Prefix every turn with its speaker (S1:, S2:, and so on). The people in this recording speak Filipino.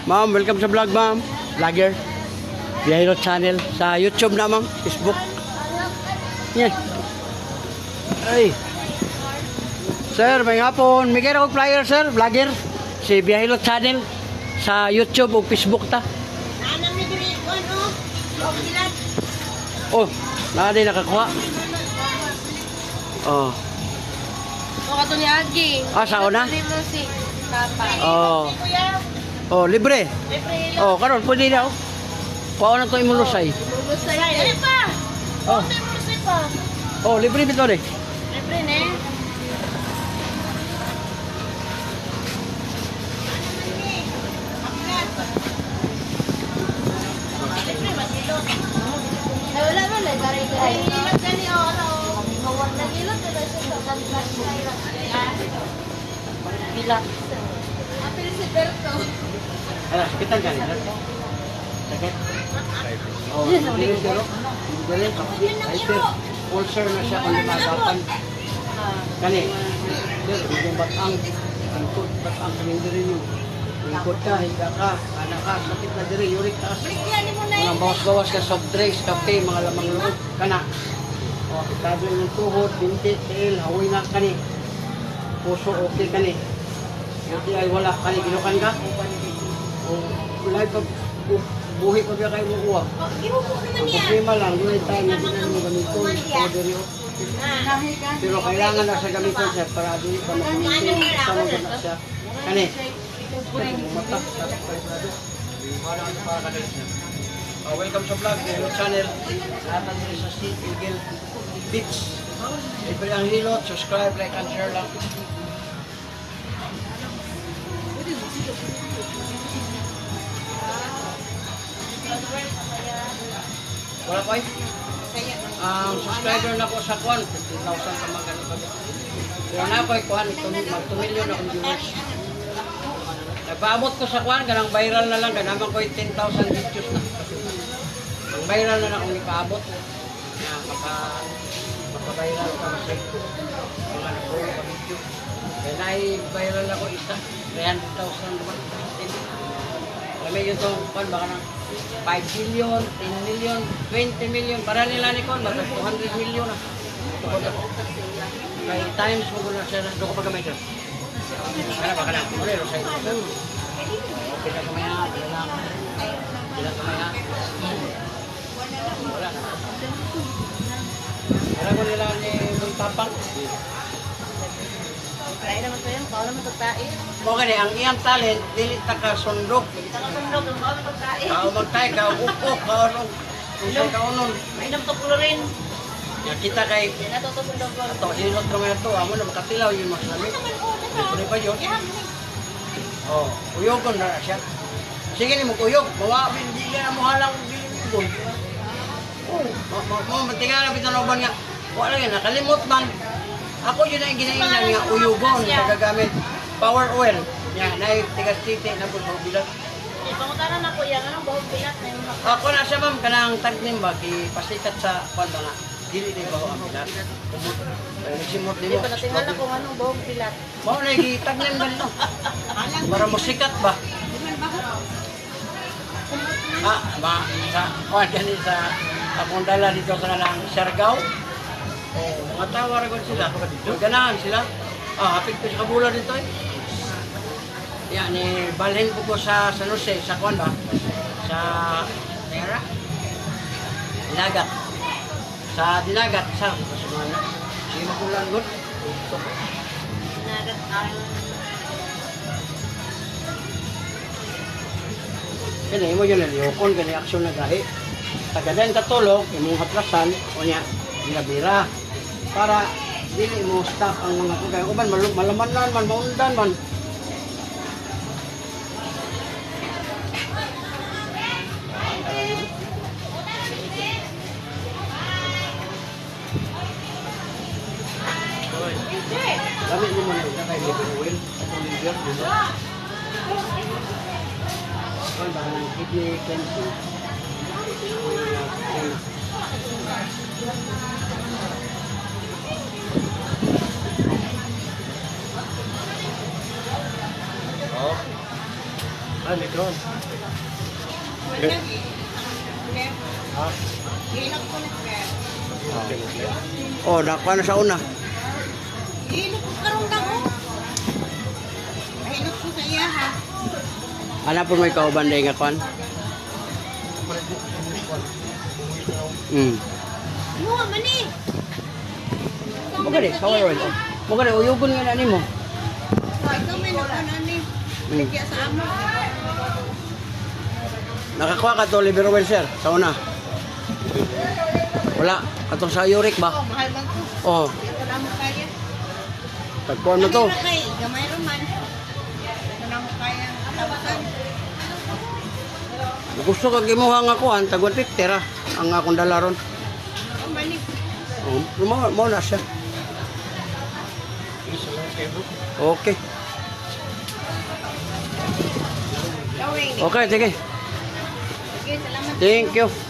S1: Ma'am, welcome sa vlog, ma'am. Vlogger. Biyahero channel. Sa YouTube na, ma'am. Facebook. Yan. Ay. Sir, may hapon. May kaya akong flyer, sir. Vlogger. Si Biyahero channel. Sa YouTube o Facebook ta. Oh, na din nakakuha. Oh.
S2: O kato ni Agi.
S1: Sa una?
S2: Libre si Papa.
S1: Oh. Oh, libre. Oh, karon pwede na oh. Kuha na to imulusay.
S2: Bulusay. Ay pa.
S1: Oh.
S2: Bulusay pa.
S1: Oh, libre bito ni.
S2: Libre ne. Ay wala man eh, gari-gari. Ay hilot gani o ano. Huwag na hilot ito sa kanlas na hilot. Bilat. Apil si Berto.
S1: Alas, kita gani. Sakit. Oh, dili siro. Dili hyper ulcer na siya kung lumagapan. Kani. Sir, yung batang angkot batang kanin diri niyo. Angkot ka, higa ka, anak ka, sakit na diri, uric taas. Mga bawas-bawas ka soft drinks, kape, mga lamang loob, kana. Oh, tablet ng tuhod, binti, tail, hawi na kani. Puso okay kani. Buti ay wala kani ginukan ka. Oh, kulay pa buhi pa biya kayo makuha. Ang problema lang, doon tayo na binan mo ganito, order. Pero kailangan na sa gamiton siya para di pa makuha sa mga na siya. Kani. Mata. Welcome sa vlog, Hilot channel. Lahat nyo sa Sea Eagle Beach. Libre ang Hilot, subscribe, like, and share lang. Wala ko eh. Ang subscriber na ko sa Kwan, 50,000 ka magano pa. Pero na ko Kwan, mag 2 million akong viewers. Nagpaabot ko sa Kwan, ganang viral na lang, ganaman ko 10,000 videos na. Ang viral na lang akong ipaabot. Na maka-viral ka kasi mga nag-grow ka video. Kaya na-viral ako isa, 300,000 naman. Kami yun itong Kwan, baka ng 5 billion, 10 million, 20 million. Para nila ni Kwan, baka 200 million na. Kaya times mo ko na siya, doon ko pag-gamay siya. Kaya baka na, kulero sa ito. Okay na kamaya, dila lang. Dila kamaya. Wala na. Wala ko nila ni Muntapang.
S2: Kaya naman ko yan, bawal naman pagtain.
S1: Okay, ang iyang talent, dili takasundok.
S2: Takasundog, ang bawal pagtain.
S1: Kao magtay, kao upok, kao nung. Kung kao nun.
S2: May namtok rin.
S1: Kita kay
S2: Yan na to sundog ko.
S1: ato hilot kamay ato amo na makatilaw yun mas lami. Dili pa yun. Oh, uyogon na siya. Sige ni mo uyog, bawa hindi na mo halang bilibon. Oh, mo matinga na bitan uban nga. Wala yan nakalimot man. Ako yun ang ginaingnan nga uyogon pagagamit power oil. Ya, nay tigas titi na po bilat.
S2: Pangutanan ako yan, anong bahog bilat na yung mga...
S1: Ako na siya ma'am kanang tagnim ba ki pasikat sa kwan ba nga. Dili ni baho ang bilat. Simot
S2: Hindi
S1: nimo.
S2: ko natingala kung anong bahog bilat.
S1: Mao na gitagnim ganito. Para musikat ba? Sa kwan kani sa akong dala dito sa lang Siargao. Oh, mga tawar ko sila. Ganahan sila. Hapit ko sa kabulan dito eh. Yan, balhin ko sa San Jose, sa kwan ba? Sa Nera? Dinagat. Sa Dinagat, sa Masumana. Sige magulang good.
S2: Nagat Island.
S1: Kaya mo yun naliyokon, gani aksyon na gahi. Tagadan katulog, imong hatrasan, o niya, bira. Para dili mo stop ang mga kagay. Uban, malamanan man, maundan man. Gamit mo muna ito kay Baby Oil. Itong liver, dito. Ano ba ng kidney cleansing?
S3: Ah, likod. Ah,
S1: Oh, nakuha na sa una.
S2: Hilot ko karong dago. Hilot ko sa iya ha.
S1: Ano po may kauban day nga kwan?
S2: Mo man ni.
S1: Mo gani, shower oil. Mo gani uyugon nga na nimo.
S2: Ikaw may nakunan ni. Kaya sa amo.
S1: Nakakuha ka to liver oil sir sa una. Wala, katong sa uric ba?
S2: Oh, mahal man ko.
S1: Oh,
S2: Ito na mo kaya.
S1: tagkuhan mo to.
S2: Kay gamay roman. Ito na mo kaya tabakan.
S1: Gusto ka gimuha nga kuan, tagwan Twitter ang akong dalaron.
S2: Oh, mani.
S1: Oh, mo na siya.
S3: isa lang kayo.
S1: Okay.
S2: Gawin.
S1: Okay, sige.
S2: Sige, salamat.
S1: Thank you.